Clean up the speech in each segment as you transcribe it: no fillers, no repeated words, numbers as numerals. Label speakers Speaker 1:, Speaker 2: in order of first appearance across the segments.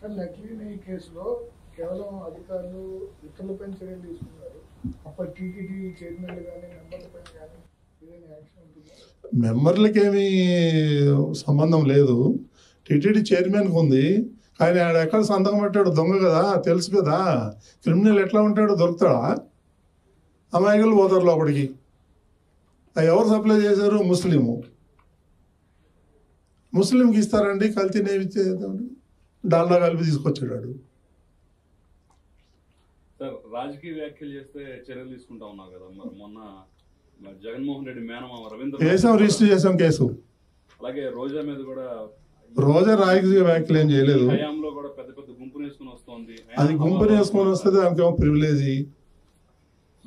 Speaker 1: నకిలీ కేసులో కేవలం అధికారులు ఇతరులపై చర్యలు తీసుకున్నారు. అప్పటి టీటీడీ చైర్మన్లు కానీ మెంబర్లపై కానీ ఏదైనా యాక్షన్ ఉంటుందా?
Speaker 2: మెంబర్లకేమీ సంబంధం లేదు. టీటీడీ చైర్మన్కి ఉంది. కానీ ఆడ ఎక్కడ సంతకం పెట్టాడు? దొంగ కదా, తెలుసు కదా. క్రిమినల్ ఎట్లా ఉంటాడో దొరుకుతాడా? అమాయకులు పోతారు లోపలికి. ఎవరు సప్లై చేశారు? ముస్లింకి ఇస్తారండి. కల్తీ నేవి డాల్డా కలిపి తీసుకొచ్చాడు.
Speaker 3: రాజకీయ వ్యాఖ్యలు చేస్తే చర్యలు తీసుకుంటా ఉన్నారు కదా. మరి మొన్న జగన్మోహన్ రెడ్డి మేనమామ రవీంద్ర
Speaker 2: రిజిస్టర్ చేసాం కేసు.
Speaker 3: అలాగే రోజా మీద కూడా
Speaker 2: రోజా రాజకీయ వ్యాఖ్యలు ఏం చేయలేదు.
Speaker 3: హయాంలో కూడా పెద్ద పెద్ద గుంపును వేసుకుని వస్తుంది.
Speaker 2: అది గుంపుని వేసుకొని వస్తుంది, దానికేమో ప్రివిలేజీ.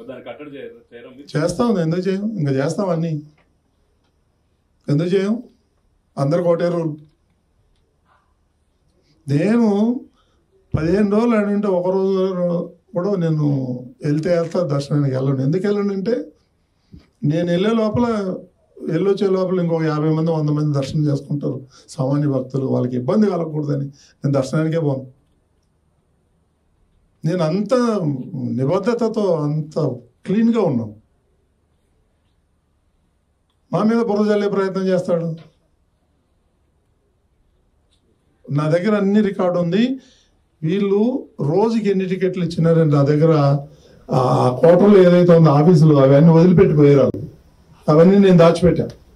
Speaker 3: దాన్ని కట్టడి చేయడం
Speaker 2: చేస్తాం. ఎందుకు చేయం? ఇంకా చేస్తాం అన్నీ. ఎందుకు చేయం? అందరికి ఒకటే రూల్. నేను 15 రోజులు అడిగింటే ఒకరోజు కూడా నేను వెళ్తా దర్శనానికి వెళ్ళను. ఎందుకు వెళ్ళను అంటే నేను వెళ్ళొచ్చే లోపల ఇంకొక 50 మంది 100 మంది దర్శనం చేసుకుంటారు. సామాన్య భక్తులు, వాళ్ళకి ఇబ్బంది కలగకూడదని నేను దర్శనానికే పోను. నేను అంత నిబద్ధతతో అంత క్లీన్గా ఉన్నాను. మా మీద బురద జల్లే ప్రయత్నం చేస్తాడు. నా దగ్గర అన్ని రికార్డు ఉంది. వీళ్ళు రోజుకి ఎన్ని టికెట్లు ఇచ్చినారని నా దగ్గర ఆ కోటలో ఏదైతే ఉందో ఆఫీసులు అవన్నీ వదిలిపెట్టిపోయారు. అవన్నీ నేను దాచిపెట్టాను.